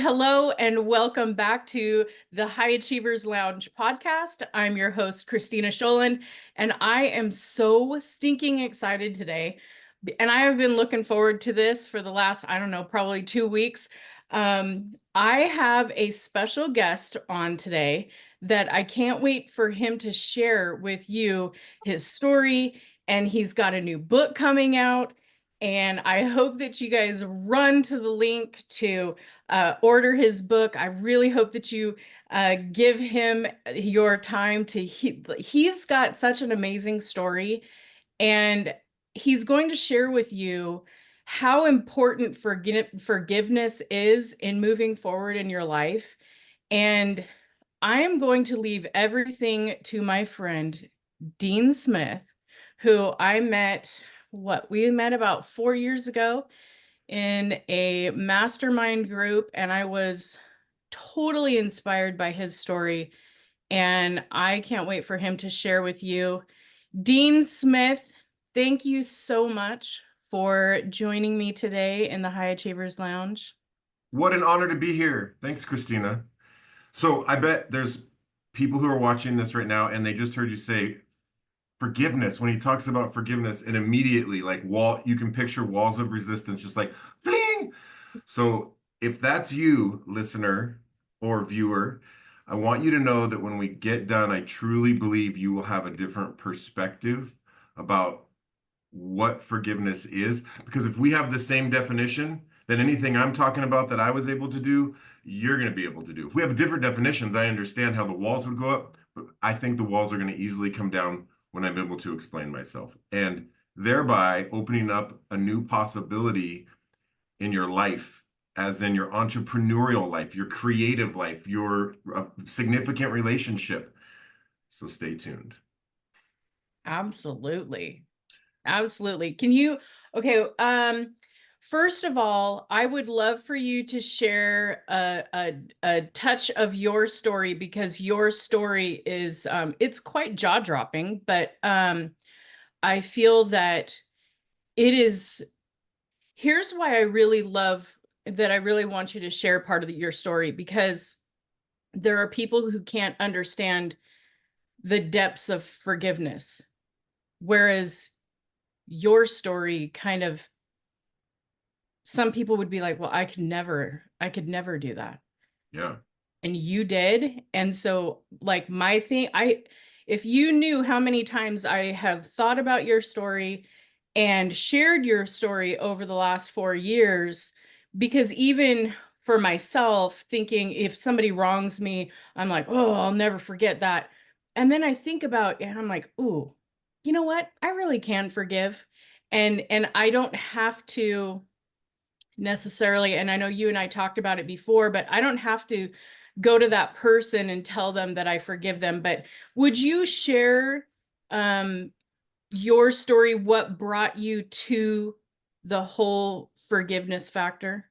Hello and welcome back to the High Achievers Lounge podcast. I'm your host, Christina Scholand, and I am so stinking excited today. And I have been looking forward to this for the last, I don't know, probably 2 weeks. I have a special guest on today that I can't wait for him to share with you his story. And he's got a new book coming out. And I hope that you guys run to the link to order his book. I really hope that you give him your time to, he's got such an amazing story, and he's going to share with you how important forgiveness is in moving forward in your life. And I am going to leave everything to my friend, Dean Smith, who I met, we met about 4 years ago in a mastermind group, and I was totally inspired by his story. And I can't wait for him to share with you. Dean Smith, thank you so much for joining me today in the High Achievers Lounge. What an honor to be here. Thanks, Christina. So I bet there's people who are watching this right now and they just heard you say forgiveness. When he talks about forgiveness, and immediately you can picture walls of resistance just like fling. So if that's you, listener or viewer, I want you to know that when we get done, I truly believe you will have a different perspective about what forgiveness is. Because if we have the same definition, then anything I'm talking about that I was able to do, you're going to be able to do. If we have different definitions, I understand how the walls would go up, but I think the walls are going to easily come down when I'm able to explain myself, and thereby opening up a new possibility in your life, as in your entrepreneurial life, your creative life, your significant relationship. So stay tuned. Absolutely. Absolutely. Can you, okay, first of all, I would love for you to share a touch of your story, because your story is, it's quite jaw-dropping, but I feel that it is, here's why I really love that. I really want you to share part of your story, because there are people who can't understand the depths of forgiveness, whereas your story kind of, some people would be like, well, I could never do that. Yeah. And you did. And so like my thing, if you knew how many times I have thought about your story and shared your story over the last 4 years, because even for myself, thinking if somebody wrongs me, I'm like, oh, I'll never forget that. And then I think about it and I'm like, ooh, you know what? I really can forgive. And I don't have to necessarily, and I know you and I talked about it before, but I don't have to go to that person and tell them that I forgive them. But would you share your story, what brought you to the whole forgiveness factor?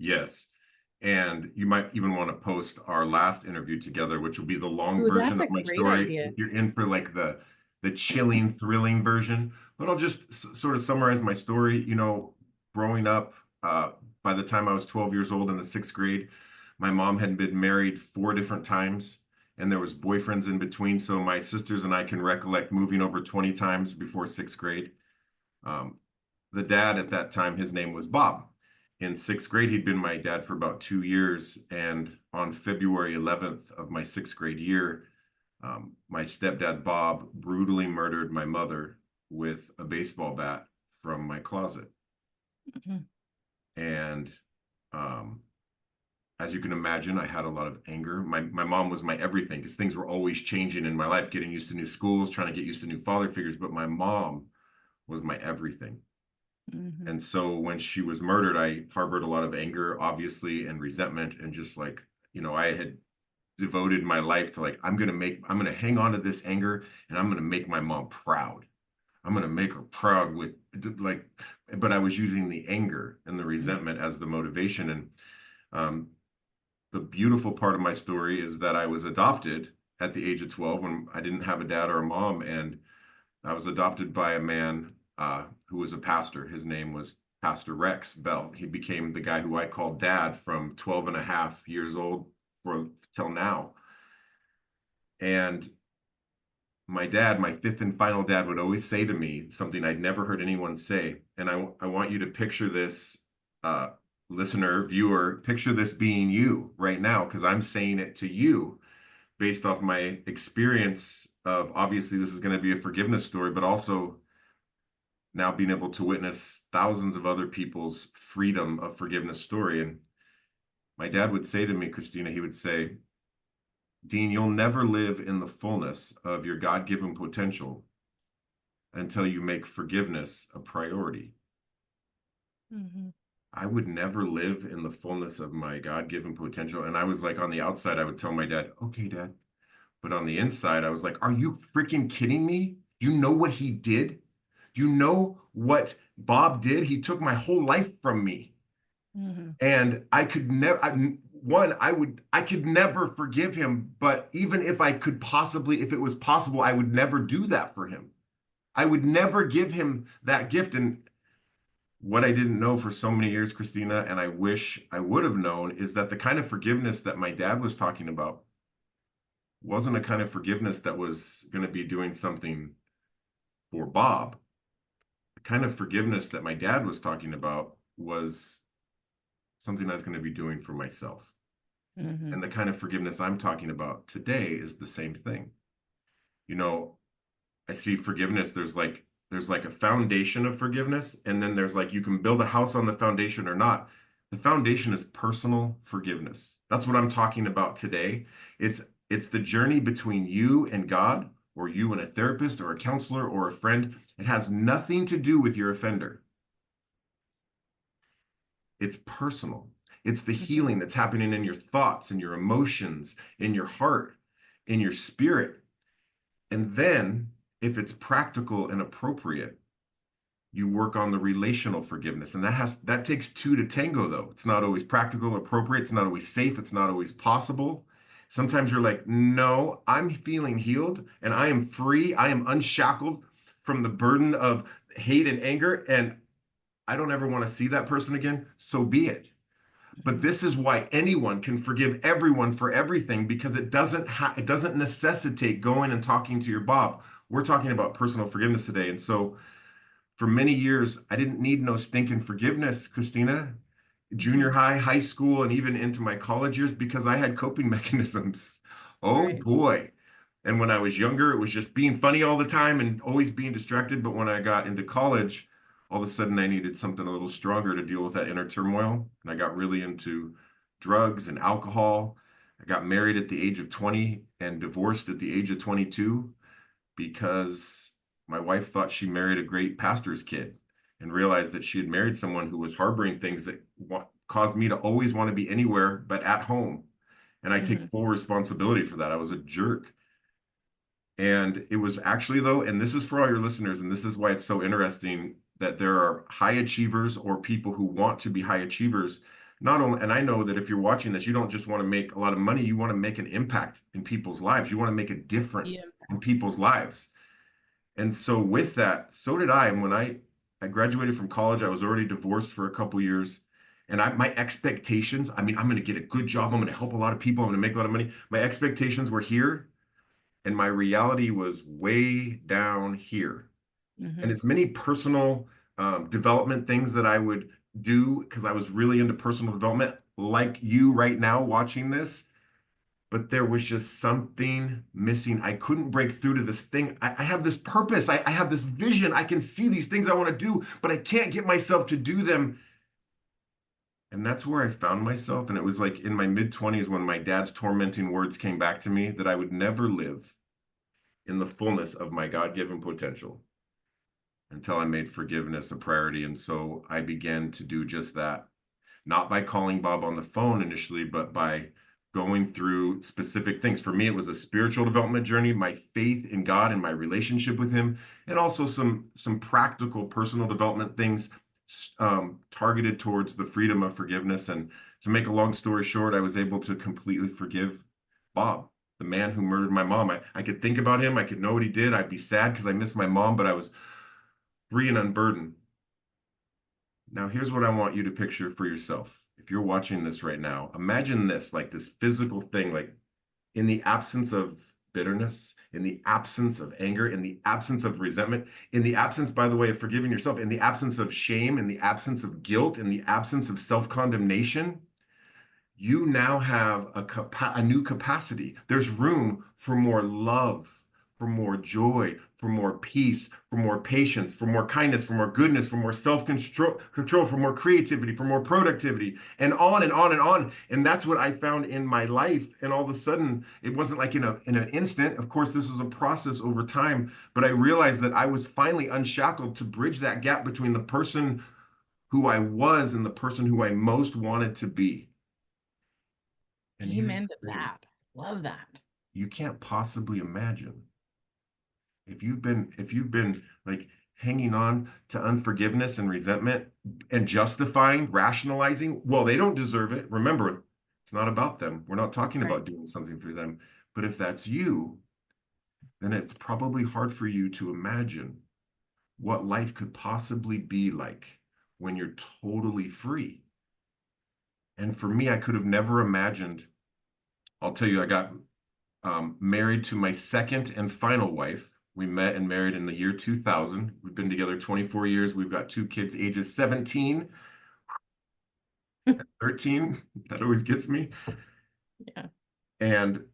Yes. And you might even want to post our last interview together, which will be the long Ooh, version that's of a my great story. idea. If you're in for like the chilling, thrilling version, but I'll just sort of summarize my story. Growing up, by the time I was 12 years old in the sixth grade, my mom had been married 4 different times, and there was boyfriends in between. So my sisters and I can recollect moving over 20 times before sixth grade. Um, the dad at that time, his name was Bob. In sixth grade, he'd been my dad for about 2 years. And on February 11th of my sixth grade year, my stepdad, Bob, brutally murdered my mother with a baseball bat from my closet. Mhm. And um, as you can imagine, I had a lot of anger. My mom was my everything, because things were always changing in my life, getting used to new schools, trying to get used to new father figures. But my mom was my everything. Mhm. And so when she was murdered, I harbored a lot of anger, obviously, and resentment. And just like, I had devoted my life to like, I'm going to hang on to this anger, and I'm going to make my mom proud. I'm going to make her proud with like, but I was using the anger and the resentment as the motivation. And um, the beautiful part of my story is that I was adopted at the age of 12 when I didn't have a dad or a mom. And I was adopted by a man who was a pastor. His name was Pastor Rex Bell. He became the guy who I called dad from 12 and a half years old for till now. And my dad, my fifth and final dad, would always say to me something I'd never heard anyone say. And I want you to picture this, uh, listener, viewer, picture this being you right now, because I'm saying it to you based off my experience of, obviously this is going to be a forgiveness story, but also now being able to witness thousands of other people's freedom of forgiveness story. And my dad would say to me, Christina, he would say, Dean, you'll never live in the fullness of your God-given potential until you make forgiveness a priority. Mm-hmm. I would never live in the fullness of my God-given potential. And I was like, on the outside, I would tell my dad, okay, dad. But on the inside, I was like, are you freaking kidding me? Do you know what he did? Do you know what Bob did? He took my whole life from me. Mm-hmm. And I could never, I could never forgive him. But even if I could possibly, if it was possible, I would never do that for him. I would never give him that gift. And what I didn't know for so many years, Christina, and I wish I would have known, is that the kind of forgiveness that my dad was talking about wasn't a kind of forgiveness that was going to be doing something for Bob. The kind of forgiveness that my dad was talking about was something I was going to be doing for myself. Mm-hmm. And the kind of forgiveness I'm talking about today is the same thing. You know, I see forgiveness, there's like a foundation of forgiveness, and then there's like you can build a house on the foundation or not. The foundation is personal forgiveness. That's what I'm talking about today. It's the journey between you and God, or you and a therapist or a counselor or a friend. It has nothing to do with your offender. It's personal. It's the Mm-hmm. healing that's happening in your thoughts and your emotions, in your heart, in your spirit. And then, if it's practical and appropriate, you work on the relational forgiveness. And that takes two to tango, though. It's not always practical, appropriate, it's not always safe, it's not always possible. Sometimes you're like, no, I'm feeling healed and I am free. I am unshackled from the burden of hate and anger, and I don't ever want to see that person again. So be it. But Mm-hmm. this is why anyone can forgive everyone for everything, because it doesn't necessitate going and talking to your Bob. We're talking about personal forgiveness today. And so for many years, I didn't need no stinking forgiveness, Christina. Mm-hmm. Junior high, high school, and even into my college years, because I had coping mechanisms. Oh Right. boy. And when I was younger, it was just being funny all the time and always being distracted. But when I got into college, all of a sudden I needed something a little stronger to deal with that inner turmoil. And I got really into drugs and alcohol. I got married at the age of 20 and divorced at the age of 22, because my wife thought she married a great pastor's kid and realized that she had married someone who was harboring things that caused me to always want to be anywhere but at home. And I take Mm-hmm. full responsibility for that. I was a jerk. And it was actually, though, and this is for all your listeners, and this is why it's so interesting that there are high achievers or people who want to be high achievers. Not only, and I know that if you're watching this, you don't just want to make a lot of money, you want to make an impact in people's lives. You want to make a Yeah. difference in people's lives. And so with that, so did I. And when I graduated from college, I was already divorced for a couple years. And my expectations, I mean, I'm going to get a good job. I'm going to help a lot of people. I'm going to make a lot of money. My expectations were here, and my reality was way down here. And Mm-hmm. it's many personal development things that I would do because I was really into personal development, like you right now watching this. But there was just something missing. I couldn't break through to this thing. I have this purpose. I have this vision. I can see these things I want to do, but I can't get myself to do them. And that's where I found myself. And it was like in my mid 20s when my dad's tormenting words came back to me that I would never live in the fullness of my God-given potential until I made forgiveness a priority. And so I began to do just that, not by calling Bob on the phone initially, but by going through specific things. For me, it was a spiritual development journey, my faith in God and my relationship with Him, and also some practical personal development things targeted towards the freedom of forgiveness. And to make a long story short, I was able to completely forgive Bob, the man who murdered my mom. I could think about him, I could know what he did. I'd be sad because I miss my mom, but I was free and unburdened Now, here's what I want you to picture for yourself. If you're watching this right now, imagine this like this physical thing, like in the absence of bitterness, in the absence of anger, in the absence of resentment, in the absence, by the way, of forgiving yourself, in the absence of shame, in the absence of guilt, in the absence of self condemnation, you now have a new capacity. There's room for more love, for more joy, for more peace, for more patience, for more kindness, for more goodness, for more self-control, for more creativity, for more productivity, and on and on and on. And that's what I found in my life. And all of a sudden, it wasn't like in an instant. Of course, this was a process over time, but I realized that I was finally unshackled to bridge that gap between the person who I was and the person who I most wanted to be. And here's Amen the to thing, that. Love that. you can't possibly imagine if you've been like hanging on to unforgiveness and resentment and justifying, rationalizing, well, they don't deserve it. Remember, it's not about them. We're not talking Right. about doing something for them. But if that's you, then it's probably hard for you to imagine what life could possibly be like when you're totally free. And for me, I could have never imagined. I'll tell you, I got married to my second and final wife. We met and married in the year 2000. We've been together 24 years. We've got two kids, ages 17, 13. That always gets me. Yeah. And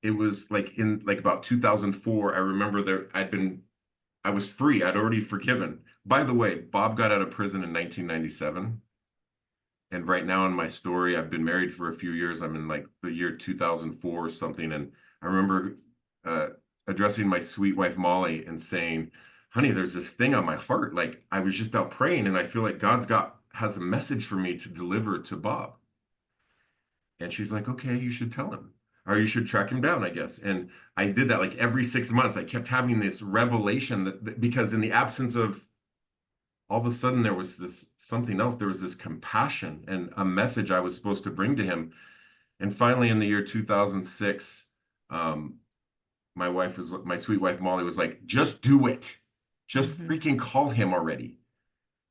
it was like in like about 2004. I remember I was free. I'd already forgiven. By the way, Bob got out of prison in 1997. And right now in my story, I've been married for a few years. I'm in like the year 2004 or something. And I remember uh, addressing my sweet wife, Molly, and saying, honey, there's this thing on my heart. Like I was just out praying and I feel like has a message for me to deliver to Bob. And she's like, okay, you should tell him or you should track him down, I guess. And I did that like every 6 months. I kept having this revelation because in the absence of all of a sudden there was this something else. There was this compassion and a message I was supposed to bring to him. And finally, in the year 2006, um, my sweet wife Molly was like, just do it. Just Hmm. freaking call him already.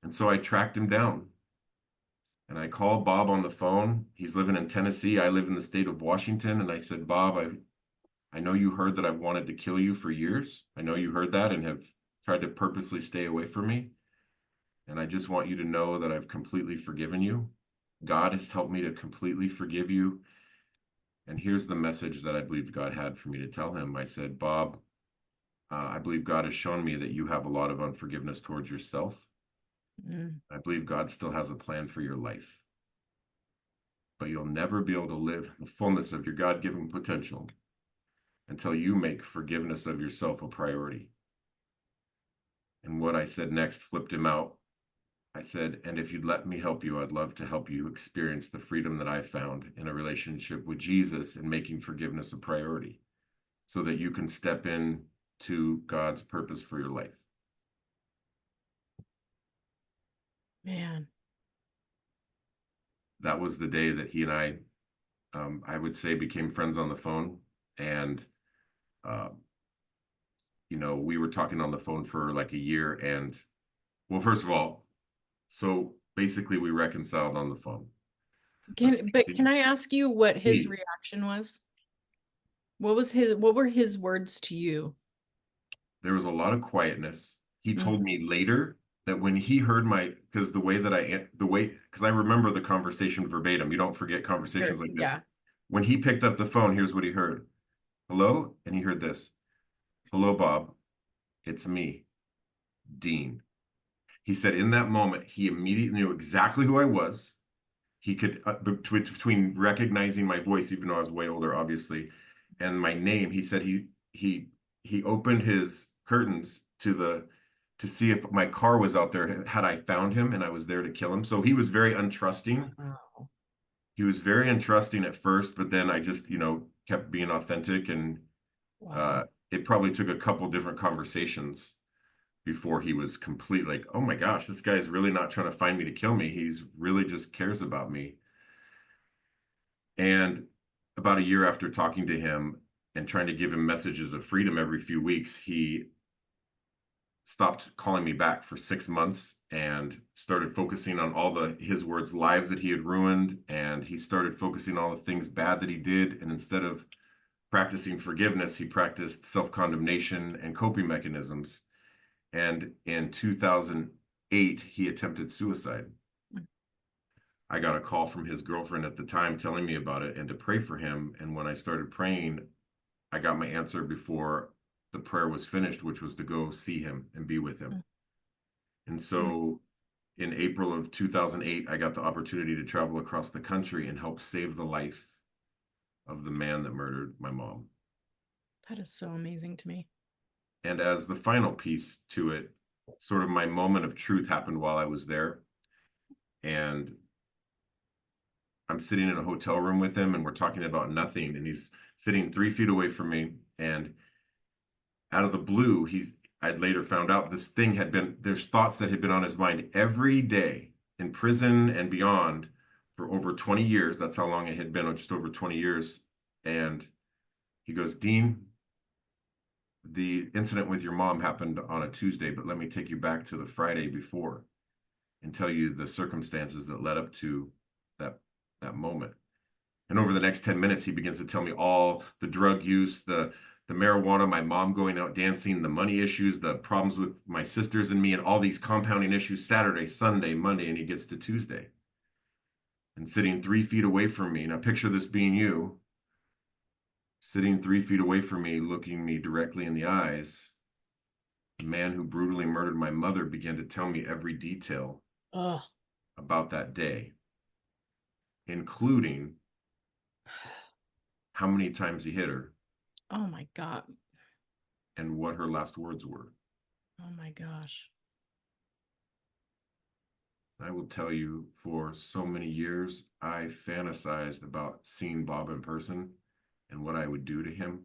And so I tracked him down and I called Bob on the phone. He's living in Tennessee. I live in the state of Washington. And I said, Bob, I know you heard that I've wanted to kill you for years. I know you heard that and have tried to purposely stay away from me. And I just want you to know that I've completely forgiven you. God has helped me to completely forgive you. And here's the message that I believe God had for me to tell him. I said, Bob, I believe God has shown me that you have a lot of unforgiveness towards yourself. Mm. I believe God still has a plan for your life, but you'll never be able to live the fullness of your God given potential until you make forgiveness of yourself a priority. And what I said next flipped him out. I said, and if you'd let me help you, I'd love to help you experience the freedom that I found in a relationship with Jesus and making forgiveness a priority so that you can step in to God's purpose for your life. Man. That was the day that he and I would say, became friends on the phone. And, uh, we were talking on the phone for like a year. And, well, first of all, so basically we reconciled on the phone. But Can I ask you what his he, reaction was? What were his words to you? there was a lot of quietness. He told Mm. me later that when he heard because because I remember the conversation verbatim. You don't forget Sure. conversations like this. Yeah. When he picked up the phone, here's what he heard. Hello? And he heard this. Hello, Bob. It's me, Dean. He said in that moment, he immediately knew exactly who I was. He could, between recognizing my voice, even though I was way older, obviously, and my name, he said he he opened his curtains to see if my car was out there had I found him and I was there to kill him. So he was very untrusting. Wow. He was very untrusting at first, but then I just, kept being authentic and uh, Wow. it probably took a couple different conversations before he was complete like, oh my gosh, this guy's really not trying to find me to kill me. He's really just cares about me. And about a year after talking to him, and trying to give him messages of freedom every few weeks, he stopped calling me back for 6 months and started focusing on all his words, lives that he had ruined. And he started focusing on all the things bad that he did. And instead of practicing forgiveness, he practiced self-condemnation and coping mechanisms. And in 2008, he attempted suicide. I got a call from his girlfriend at the time telling me about it and to pray for him. And when I started praying, I got my answer before the prayer was finished, which was to go see him and be with him. And Mm. so in April of 2008, I got the opportunity to travel across the country and help save the life of the man that murdered my mom. That is so amazing to me. And as the final piece to it, sort of my moment of truth happened while I was there. And I'm sitting in a hotel room with him and we're talking about nothing. And he's sitting 3 feet away from me. And out of the blue, I'd later found out there's thoughts that had been on his mind every day in prison and beyond for over 20 years. That's how long it had been, just over 20 years. And he goes, Dean, the incident with your mom happened on a Tuesday, but let me take you back to the Friday before and tell you the circumstances that led up to that that moment. And over the next 10 minutes, he begins to tell me all the drug use, the marijuana, my mom going out dancing, the money issues, the problems with my sisters and me, and all these compounding issues Saturday, Sunday, Monday, and he gets to Tuesday. And sitting 3 feet away from me, now picture this being you, sitting 3 feet away from me, looking me directly in the eyes, the man who brutally murdered my mother began to tell me every detail Oh, about that day, including how many times he hit her oh my God. and what her last words were. Oh my gosh. I will tell you, for so many years, I fantasized about seeing Bob in person and what I would do to him.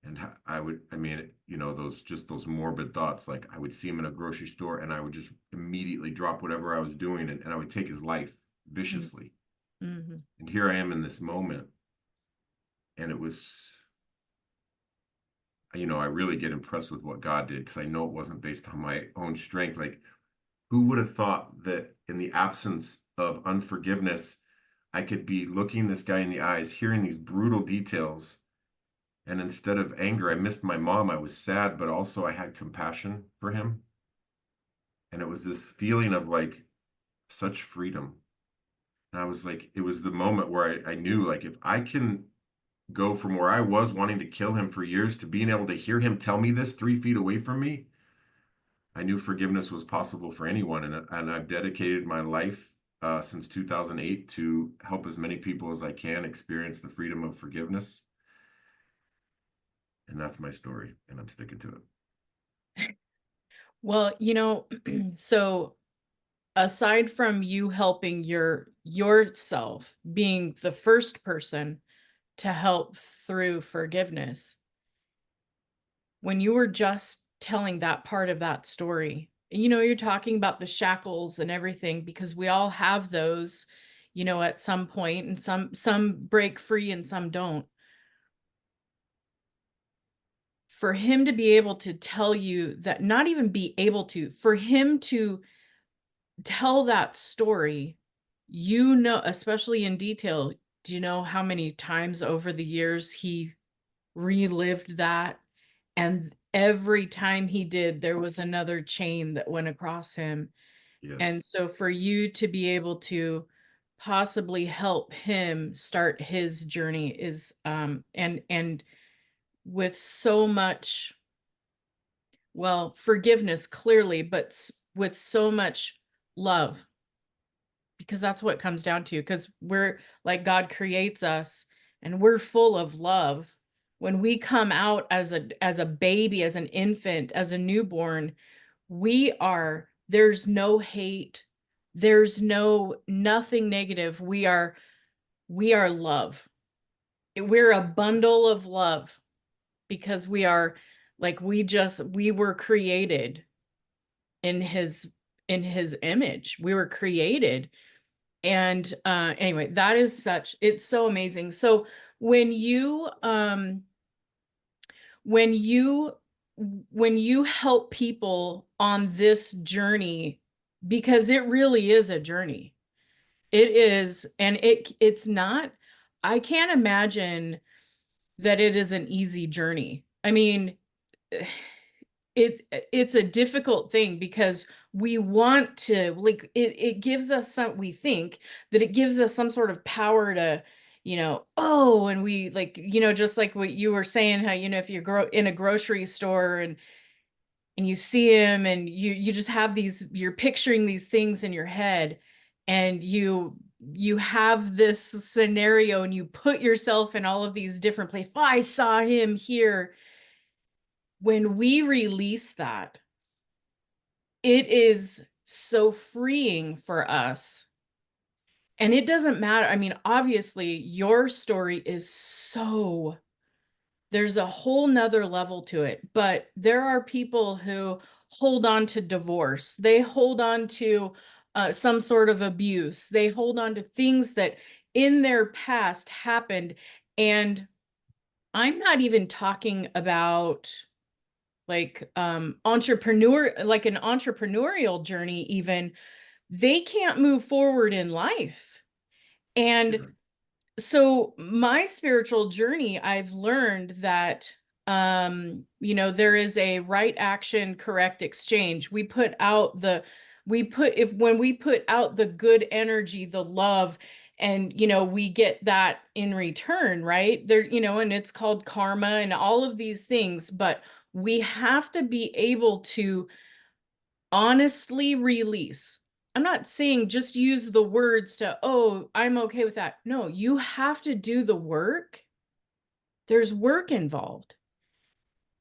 And I mean, those morbid thoughts, like I would see him in a grocery store and I would just immediately drop whatever I was doing and I would take his life viciously. Mm-hmm. And here I am in this moment. And it was, I really get impressed with what God did because I know it wasn't based on my own strength. Like, who would have thought that in the absence of unforgiveness, I could be looking this guy in the eyes, hearing these brutal details. And instead of anger, I missed my mom. I was sad, but also I had compassion for him. And it was this feeling of like such freedom. And I was like, it was the moment where I knew, like, if I can go from where I was wanting to kill him for years to being able to hear him tell me this 3 feet away from me, I knew forgiveness was possible for anyone. And I've dedicated my life since 2008 to help as many people as I can experience the freedom of forgiveness. And that's my story, and I'm sticking to it. Well, so aside from you helping yourself being the first person to help through forgiveness, when you were just telling that part of that story, you're talking about the shackles and everything because we all have those, at some point, and some break free and some don't. For him to be able to tell you that, not even be able to, for him to tell that story, especially in detail, do you know how many times over the years he relived that? And every time he did, there was another chain that went across him. Yes, And so for you to be able to possibly help him start his journey is and with so much, well, forgiveness clearly, but with so much love, because that's what it comes down to, because we're like, God creates us and we're full of love. When we come out as a baby, as an infant, as a newborn, there's no hate, there's nothing negative. We are love. We're a bundle of love because we are, like, we were created in his image. We were created. And anyway, it's so amazing. So when you when you when you help people on this journey, because it really is a journey. It is, and it's not, I can't imagine that it is an easy journey. I mean, it's a difficult thing because we want to, like, it gives us some, we think that it gives us some sort of power to, oh, and we, like, just like what you were saying, how, if you grow in a grocery store and you see him and you just have these, you're picturing these things in your head, and you have this scenario and you put yourself in all of these different places. Oh, I saw him here. When we release that, it is so freeing for us. And it doesn't matter. I mean, obviously, your story is so, there's a whole nother level to it. But there are people who hold on to divorce, they hold on to some sort of abuse, they hold on to things that in their past happened. And I'm not even talking about like like an entrepreneurial journey. Even they can't move forward in life. And Yeah. so my spiritual journey, I've learned that there is a right action, correct exchange. We put if when we put out the good energy, the love, and we get that in return, right there, and it's called karma and all of these things. But we have to be able to honestly release. I'm not saying just use the words to, oh, I'm okay with that. No, you have to do the work. There's work involved.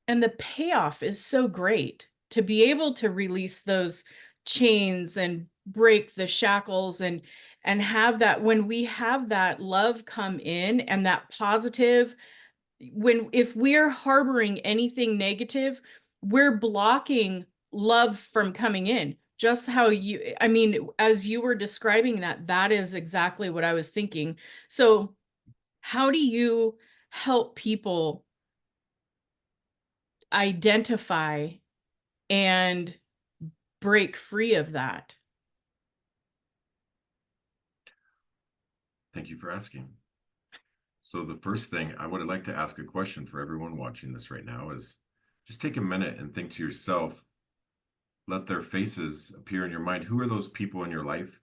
And the payoff is so great to be able to release those chains and break the shackles, and have that, when we have that love come in and that positive, if we're harboring anything negative, we're blocking love from coming in. Just how I mean, as you were describing that, that is exactly what I was thinking. So how do you help people identify and break free of that? Thank you for asking. So the first thing I would like to ask a question for everyone watching this right now is just take a minute and think to yourself, let their faces appear in your mind. Who are those people in your life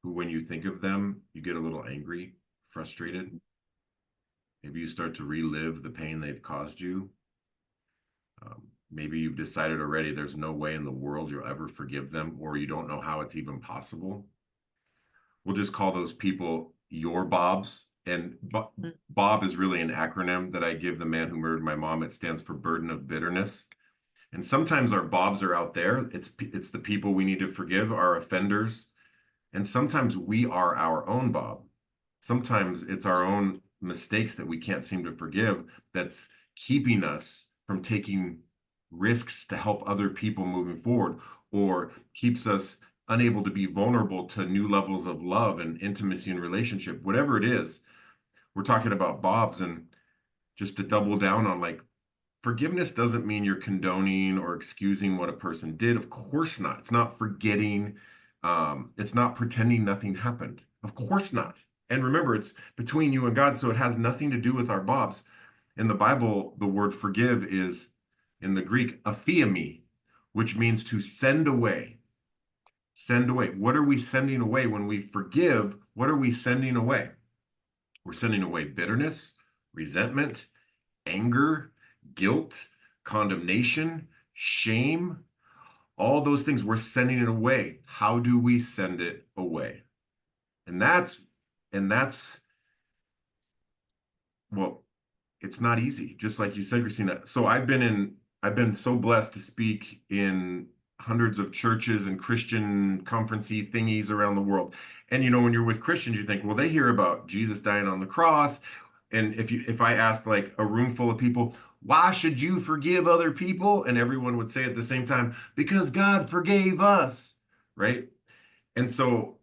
who, when you think of them, you get a little angry, frustrated? Maybe you start to relive the pain they've caused you. Maybe you've decided already there's no way in the world you'll ever forgive them, or you don't know how it's even possible. We'll just call those people your Bobs. And Bob is really an acronym that I give the man who murdered my mom. It stands for burden of bitterness. And sometimes our Bobs are out there. It's the people we need to forgive, our offenders. And sometimes we are our own Bob. Sometimes it's our own mistakes that we can't seem to forgive that's keeping us from taking risks to help other people moving forward, or keeps us unable to be vulnerable to new levels of love and intimacy and relationship, whatever it is. We're talking about Bob's. And just to double down on, like, forgiveness doesn't mean you're condoning or excusing what a person did. Of course not. It's not forgetting. It's not pretending nothing happened. Of course not. And remember, it's between you and God, so it has nothing to do with our Bobs. In the Bible, the word forgive is, in the Greek, aphiemi, which means to send away. Send away. What are we sending away when we forgive? What are we sending away? We're sending away bitterness, resentment, anger, guilt, condemnation, shame, all those things. We're sending it away. How do we send it away? And that's well, it's not easy, just like you said, Christina. So I've been so blessed to speak in hundreds of churches and Christian conferencey thingies around the world. And when you're with Christians, you think, well, they hear about Jesus dying on the cross. And if I asked like a room full of people, why should you forgive other people? And everyone would say at the same time, because God forgave us, right? And so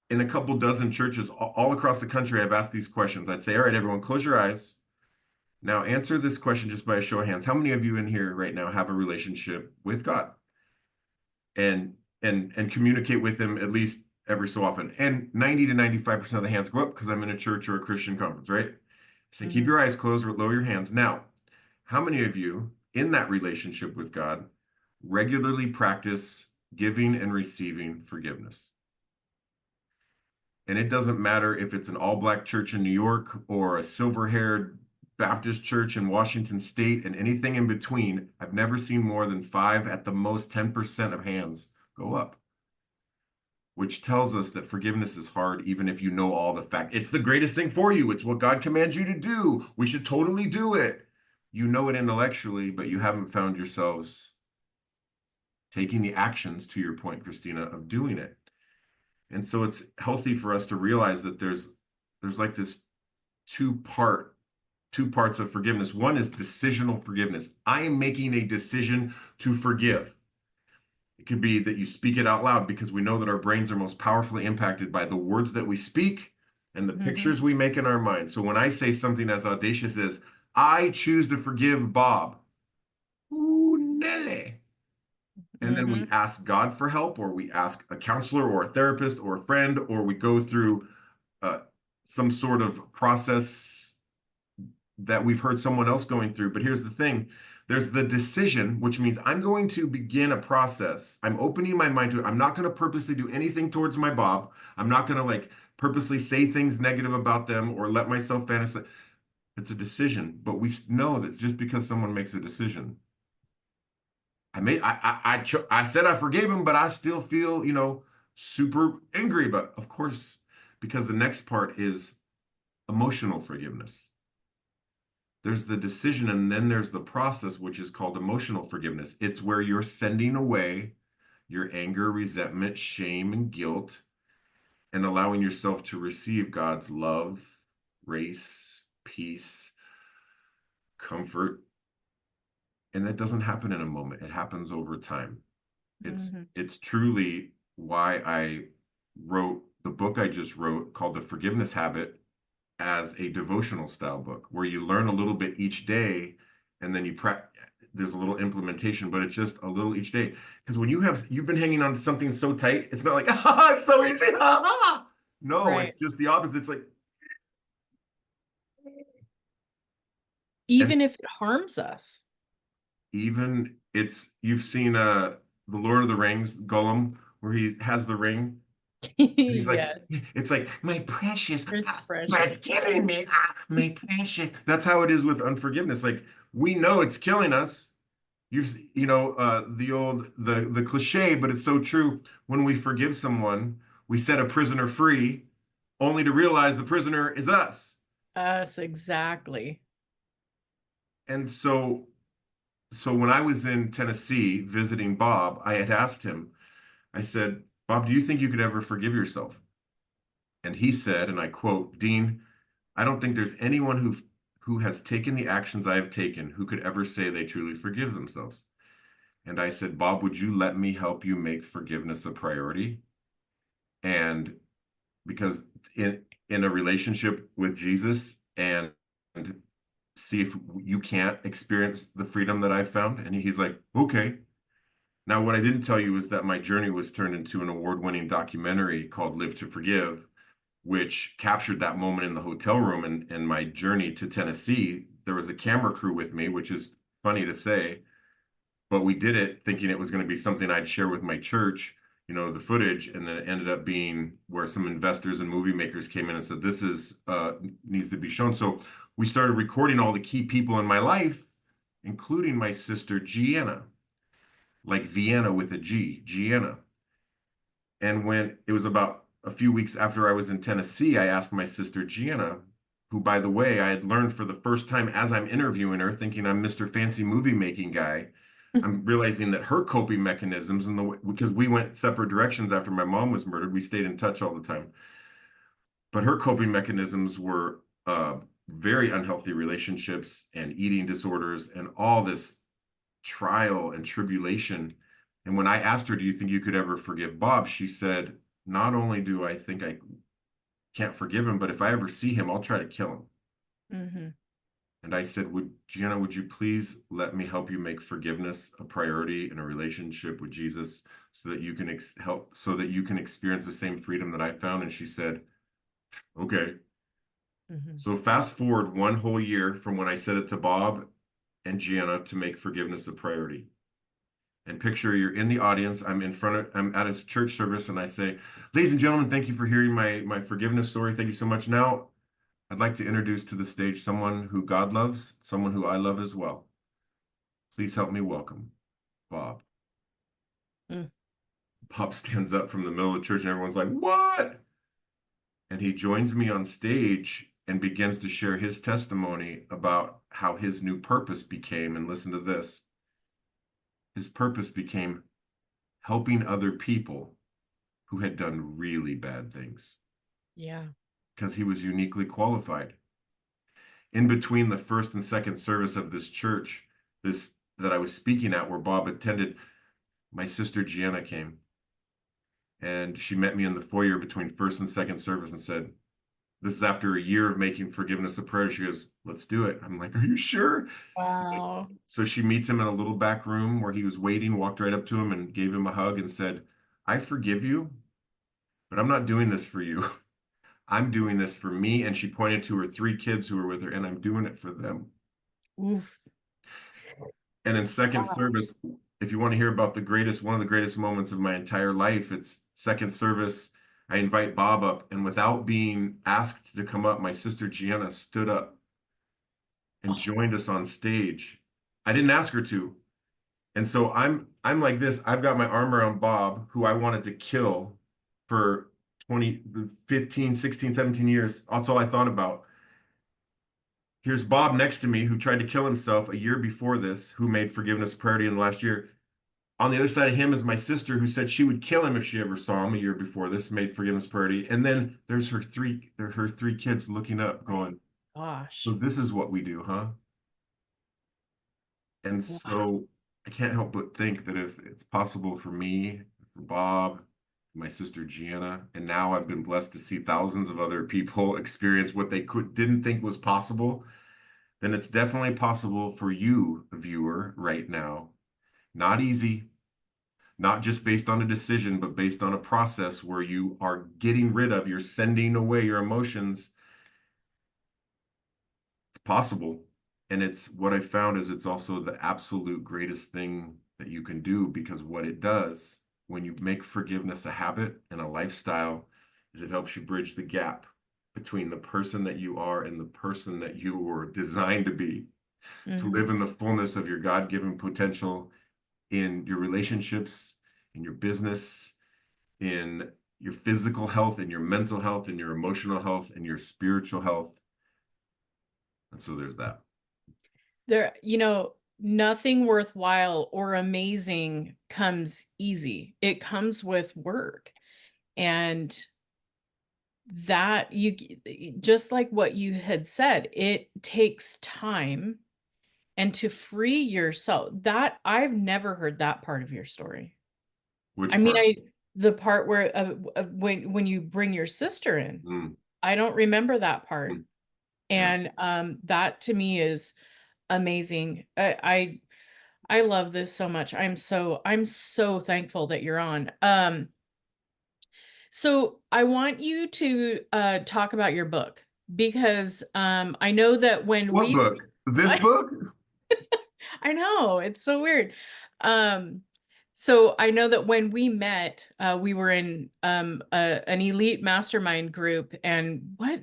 in a couple dozen churches all across the country, I've asked these questions. I'd say, all right, everyone, close your eyes. Now answer this question just by a show of hands. How many of you in here right now have a relationship with God and and communicate with him at least every so often? And 90 to 95% of the hands go up because I'm in a church or a Christian conference, right? So keep Hmm. your eyes closed or lower your hands. Now, how many of you in that relationship with God regularly practice giving and receiving forgiveness? And it doesn't matter if it's an all black church in New York or a silver haired Baptist church in Washington state and anything in between. I've never seen more than 5, at the most 10% of hands go up, which tells us that forgiveness is hard, even if you know all the facts. It's the greatest thing for you. It's what God commands you to do. We should totally do it. You know it intellectually, but you haven't found yourselves taking the actions, to your point, Christina, of doing it. And so it's healthy for us to realize that there's like this two parts of forgiveness. One is decisional forgiveness. I am making a decision to forgive. It could be that you speak it out loud, because we know that our brains are most powerfully impacted by the words that we speak and the Hmm. pictures we make in our mind. So when I say something as audacious as, I choose to forgive Bob, ooh, Nelly. And then we Hmm. ask God for help, or we ask a counselor or a therapist or a friend, or we go through uh, some sort of process that we've heard someone else going through. But here's the thing, there's the decision, which means I'm going to begin a process. I'm opening my mind to it. I'm not going to purposely do anything towards my Bob. I'm not going to like purposely say things negative about them or let myself fantasize. It's a decision, but we know that just because someone makes a decision, I said I forgave him, but I still feel, super angry. But of course, because the next part is emotional forgiveness. There's the decision, and then there's the process, which is called emotional forgiveness. It's where you're sending away your anger, resentment, shame, and guilt, and allowing yourself to receive God's love, grace, peace, comfort. And that doesn't happen in a moment. It happens over time. It's Hmm. it's truly why I wrote the book I just wrote called The Forgiveness Habit as a devotional style book, where you learn a little bit each day, and then there's a little implementation, but it's just a little each day. Because when you've been hanging on to something so tight, it's not like, ah, it's so easy. Ah. No, Right. it's just the opposite. It's like, and Even if it harms us. even it's you've seen the Lord of the Rings, Gollum, where he has the ring. And he's like, Yes. it's like, my precious, It's but it's precious. killing me. My precious. That's how it is with unforgiveness. Like, we know it's killing us. The cliche, but it's so true. When we forgive someone, we set a prisoner free, only to realize the prisoner is us. Us, exactly. And so when I was in Tennessee visiting Bob, I had asked him, I said, Bob, do you think you could ever forgive yourself? And he said, and I quote, Dean, I don't think there's anyone who has taken the actions I have taken who could ever say they truly forgive themselves. And I said, Bob, would you let me help you make forgiveness a priority? And because in a relationship with Jesus, and see if you can't experience the freedom that I found. And he's like, okay. Now, what I didn't tell you is that my journey was turned into an award-winning documentary called Live to Forgive, which captured that moment in the hotel room, and my journey to Tennessee. There was a camera crew with me, which is funny to say, but we did it thinking it was going to be something I'd share with my church, the footage, and then it ended up being where some investors and movie makers came in and said, this is needs to be shown. So we started recording all the key people in my life, including my sister Gianna, like Vienna with a G, Gianna. And when it was about a few weeks after I was in Tennessee, I asked my sister Gianna, who, by the way, I had learned for the first time as I'm interviewing her, thinking I'm Mr. Fancy movie making guy. I'm realizing that her coping mechanisms, because we went separate directions after my mom was murdered, we stayed in touch all the time. But her coping mechanisms were very unhealthy relationships and eating disorders and all this trial and tribulation. And when I asked her, do you think you could ever forgive Bob? She said, not only do I think I can't forgive him, but if I ever see him, I'll try to kill him. Hmm. And I said, would Gianna, would you please let me help you make forgiveness a priority in a relationship with Jesus so that you can help, so that you can experience the same freedom that I found? And she said, okay. Hmm. So fast forward one whole year from when I said it to Bob and Gianna to make forgiveness a priority. And picture you're in the audience. I'm at a church service and I say, ladies and gentlemen, thank you for hearing my forgiveness story. Thank you so much. Now I'd like to introduce to the stage someone who God loves, someone who I love as well. Please help me welcome Bob. Mm. Bob stands up from the middle of the church and everyone's like, what? And he joins me on stage and begins to share his testimony about how his new purpose became. And listen to this, his purpose became helping other people who had done really bad things Yeah. because he was uniquely qualified. In between the first and second service of this church, this that I was speaking at, where Bob attended, my sister Gianna came and she met me in the foyer between first and second service and said, this is after a year of making forgiveness a prayer. She goes, let's do it. I'm like, are you sure? Wow. So she meets him in a little back room where he was waiting, walked right up to him and gave him a hug and said, I forgive you, but I'm not doing this for you. I'm doing this for me. And she pointed to her three kids who were with her, and I'm doing it for them. Oof. And in second Wow. service, if you want to hear about one of the greatest moments of my entire life, it's second service. I invite Bob up, and without being asked to come up, my sister Gianna stood up and Oh, joined us on stage. I didn't ask her to. And so I'm like this. I've got my arm around Bob, who I wanted to kill for 20, 15, 16, 17 years. That's all I thought about. Here's Bob next to me, who tried to kill himself a year before this, who made forgiveness a priority in the last year. On the other side of him is my sister, who said she would kill him if she ever saw him a year before this, made forgiveness a priority. And then there's her three kids looking up, my going, so gosh. this is what we do, huh? And Wow. so I can't help but think that if it's possible for me, for Bob, my sister Gianna, and now I've been blessed to see thousands of other people experience what they didn't think was possible, then it's definitely possible for you, the viewer, right now. Not easy, not just based on a decision, but based on a process where you are getting rid of, you're sending away your emotions. It's possible. And it's what I found is it's also the absolute greatest thing that you can do, because what it does when you make forgiveness a habit and a lifestyle is it helps you bridge the gap between the person that you are and the person that you were designed to Hmm. live in the fullness of your God-given potential in your relationships, in your business, in your physical health, in your mental health, in your emotional health, in your spiritual health. And so there's that. There, nothing worthwhile or amazing comes easy. It comes with work. And that just like what you had said, it takes time and to free yourself. That I've never heard that part of your story. I Which mean, part? the part where when you bring your sister in, Mm, I don't remember that part. mm, yeah. And that to me is amazing. I love this so much. I'm so thankful that you're on. So I want you to talk about your book because I know that when What we book? This I, book? I know it's so weird. Um, so I know that when we met, we were in an elite mastermind group, and what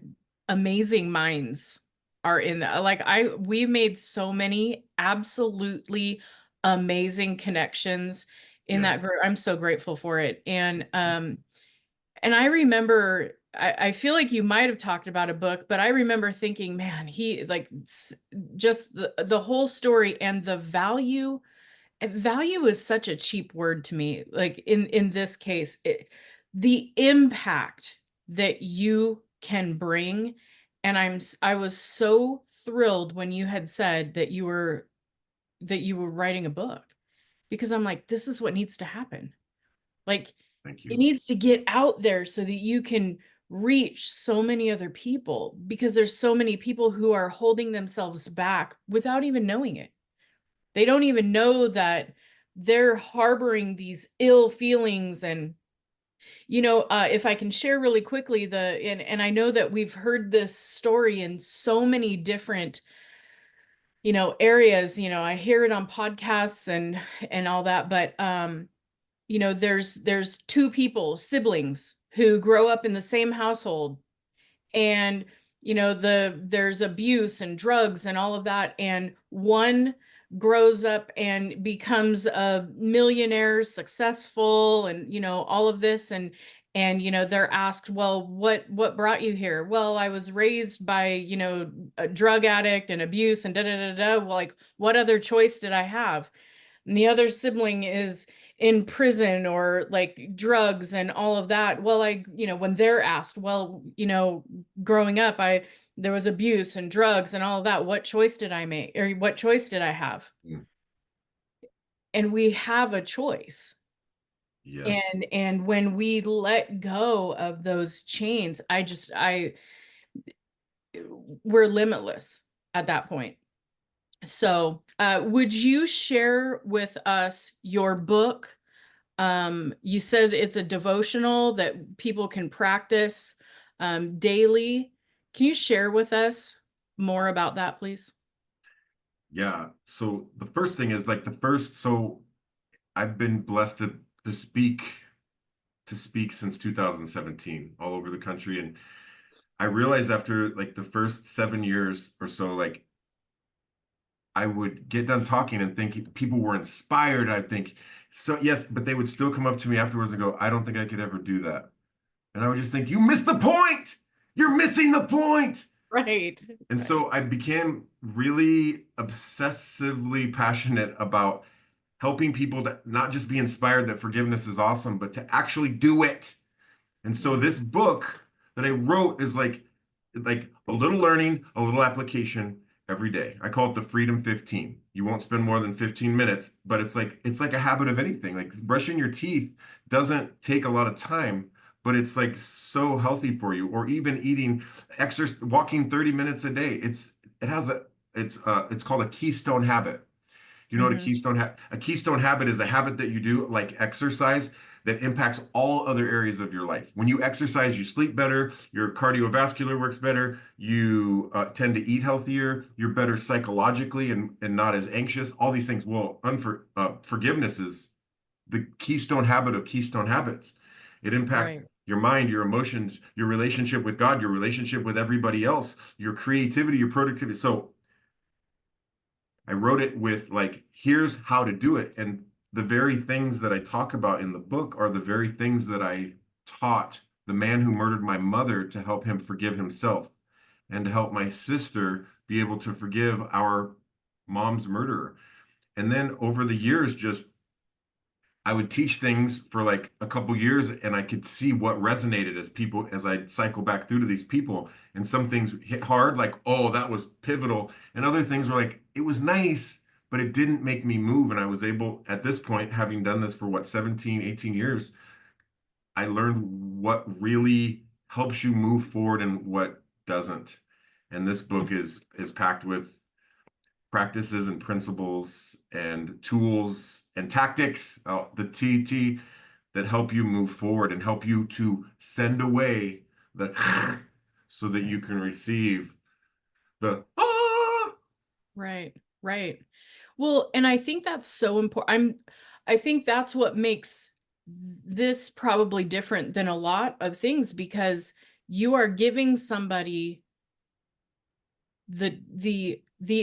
amazing minds are in that. Like we made so many absolutely amazing connections in that Yes. group. I'm so grateful for it. And I remember, I feel like you might have talked about a book, but I remember thinking, man, he like just the whole story and the value. Value is such a cheap word to me. Like in this case, the impact that you can bring. And I was so thrilled when you had said that you were writing a book because I'm like, this is what needs to happen. Like Thank It you. needs to get out there so that you can reach so many other people, because there's so many people who are holding themselves back without even knowing it. They don't even know that they're harboring these ill feelings. And if I can share really quickly, and I know that we've heard this story in so many different areas. I hear it on podcasts and all that. But there's two people, siblings, who grow up in the same household. And there's abuse and drugs and all of that, and one grows up and becomes a millionaire, successful, and all of this. And they're asked, well, what brought you here? Well, I was raised by a drug addict and abuse and da da da da. Well, like, what other choice did I have? And the other sibling is in prison or like drugs and all of that. Well, when they're asked, well, growing up, there was abuse and drugs and all of that. What choice did I make, or what choice did I have? Mm. And we have a choice. Yes. And when we let go of those chains, we're limitless at that point. So, would you share with us your book? You said it's a devotional that people can practice daily. Can you share with us more about that, please? Yeah. So the first thing is like the first, so I've been blessed to speak since 2017 all over the country. And I realized after like the first 7 years or so, like I would get done talking and think people were inspired. I think so, yes, but they would still come up to me afterwards and go, I don't think I could ever do that. And I would just think, you missed the point. You're missing the point. Right. And Right. so I became really obsessively passionate about helping people to not just be inspired that forgiveness is awesome, but to actually do it. And so Yeah. this book that I wrote is like a little learning, a little application every day. I call it the Freedom 15. You won't spend more than 15 minutes, but it's like a habit of anything. Like brushing your teeth doesn't take a lot of time, but it's like so healthy for you. Or even eating exercise, walking 30 minutes a day. It has a it's called a keystone habit. You know what Hmm. a keystone habit is? A habit that you do like exercise that impacts all other areas of your life. When you exercise, you sleep better, your cardiovascular works better, you tend to eat healthier, you're better psychologically and not as anxious. All these things. Well, forgiveness is the keystone habit of keystone habits. It impacts Right. your mind, your emotions, your relationship with God, your relationship with everybody else, your creativity, your productivity. So I wrote it with like, here's how to do it. And the very things that I talk about in the book are the very things that I taught the man who murdered my mother to help him forgive himself and to help my sister be able to forgive our mom's murderer. And then over the years, just I would teach things for like a couple years and I could see what resonated as I cycle back through to these people. And some things hit hard, like, oh, that was pivotal. And other things were like, it was nice, but it didn't make me move. And I was able, at this point, having done this for what, 17, 18 years, I learned what really helps you move forward and what doesn't. And this book is packed with practices and principles and tools and tactics, the TT that help you move forward and help you to send away the so that you Right. can receive the ah. Right. Right. Well, and I think that's so important. I think that's what makes this probably different than a lot of things, because you are giving somebody the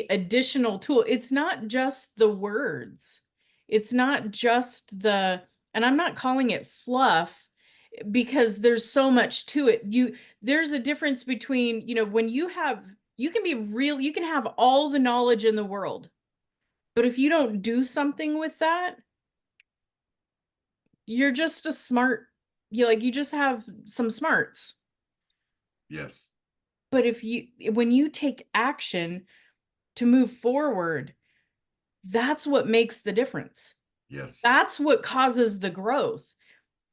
additional tool. It's not just the words. It's not just and I'm not calling it fluff, because there's so much to it. There's a difference between, when you can be real, you can have all the knowledge in the world, but if you don't do something with that, you're just a smart, you just have some smarts. Yes, But when you take action to move forward, that's what makes the difference. yes, That's what causes the growth.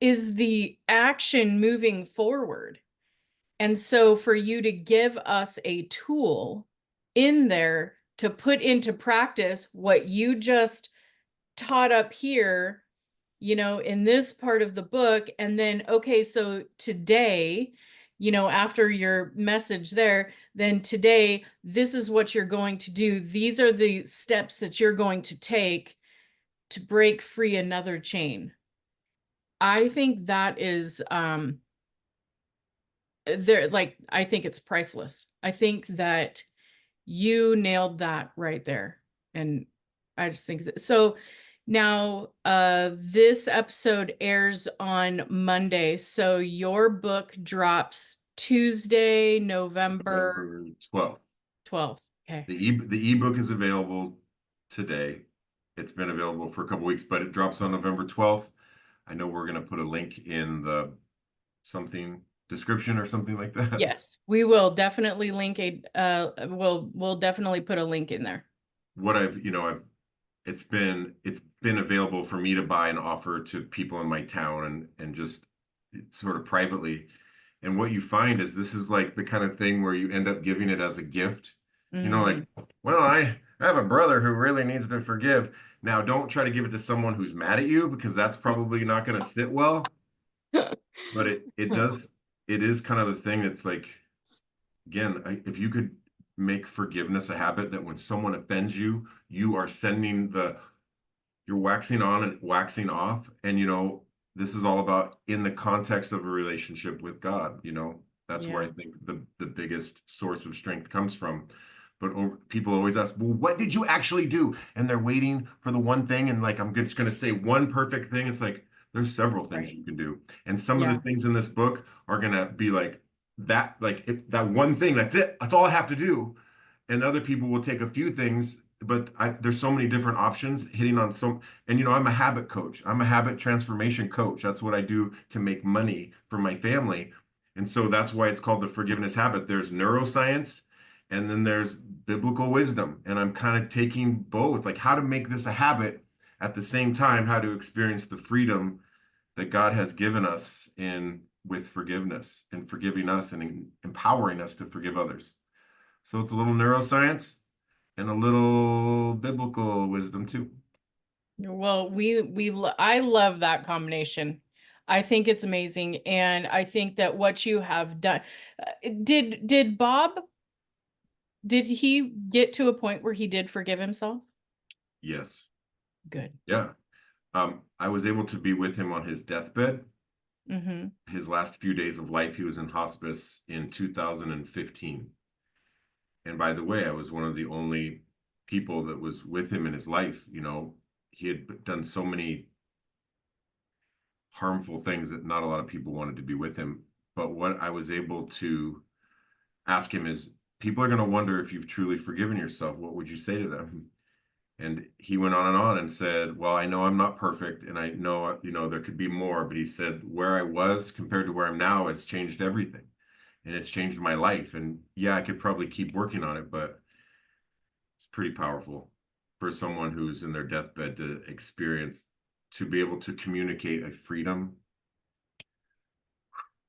is the action moving forward. And so for you to give us a tool in there to put into practice what you just taught up here, in this part of the book, and then, okay, so today, after your message there, then today, this is what you're going to do. These are the steps that you're going to take to break free another chain. I think that is there, like, I think it's priceless. I think that you nailed that right there. And I just think that, so now this episode airs on Monday. So your book drops Tuesday, November November 12th. 12th. Okay. The ebook is available today. It's been available for a couple weeks, but it drops on November 12th. I know we're going to put a link in the something description or something like that. Yes, we will definitely link we'll definitely put a link in there. What I've it's been available for me to buy and offer to people in my town and just sort of privately. And what you find is this is like the kind of thing where you end up giving it as a gift. Like, Mm. well, I have a brother who really needs to forgive. Now, don't try to give it to someone who's mad at you because that's probably not going to sit well. But it is kind of the thing that's like, again, if you could make forgiveness a habit that when someone offends you, you are sending you're waxing on and waxing off. And this is all about in the context of a relationship with God. That's where I Yeah, think the biggest source of strength comes from. But people always ask, well, what did you actually do? And they're waiting for the one thing. And like, I'm just going to say one perfect thing. It's like, there's several things right. you can do. And some of the Yeah, things in this book are going to be like that one thing, that's it. That's all I have to do. And other people will take a few things, but there's so many different options hitting on some. And I'm a habit coach. I'm a habit transformation coach. That's what I do to make money for my family. And so that's why it's called the forgiveness habit. There's neuroscience and then there's biblical wisdom. And I'm kind of taking both, like how to make this a habit at the same time, how to experience the freedom that God has given us in with forgiveness and forgiving us and empowering us to forgive others. So it's a little neuroscience and a little biblical wisdom too. well, I love that combination. I think it's amazing, and I think that what you have done, did Bob, did he get to a point where he did forgive himself? Yes. Good. Yeah. I was able to be with him on his deathbed. Mm-hmm. His last few days of life, he was in hospice in 2015. And by the way, I was one of the only people that was with him in his life. He had done so many harmful things that not a lot of people wanted to be with him. But what I was able to ask him is, people are going to wonder if you've truly forgiven yourself. What would you say to them? And he went on and said, well, I know I'm not perfect and I know, there could be more, but he said, where I was compared to where I'm now, it's changed everything and it's changed my life. And yeah, I could probably keep working on it, but it's pretty powerful for someone who's in their deathbed to experience, to be able to communicate a freedom,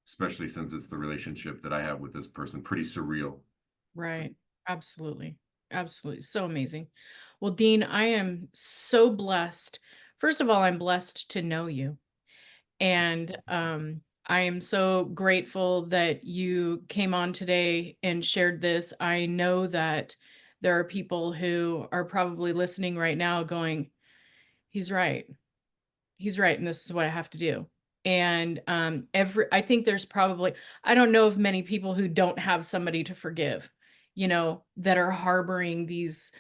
especially since it's the relationship that I have with this person, pretty surreal. Right. Absolutely. Absolutely. So amazing. Well, Dean, I am so blessed. First of all, I'm blessed to know you. And I am so grateful that you came on today and shared this. I know that there are people who are probably listening right now going, he's right. He's right. And this is what I have to do. And I think there's probably, I don't know of many people who don't have somebody to forgive, that are harboring these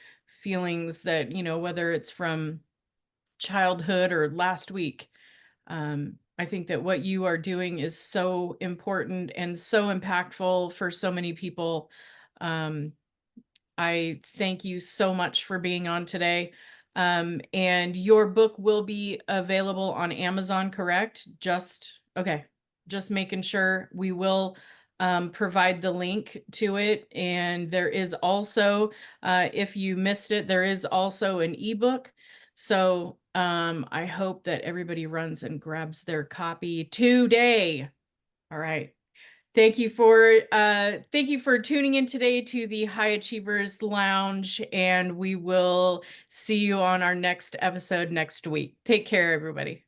feelings that, whether it's from childhood or last week. I think that what you are doing is so important and so impactful for so many people. Um, I thank you so much for being on today. And your book will be available on Amazon, correct? Okay. Just making sure. We will provide the link to it. And there is also, if you missed it, there is also an ebook. So I hope that everybody runs and grabs their copy today. All right. Thank you for tuning in today to the High Achievers Lounge, and we will see you on our next episode next week. Take care, everybody.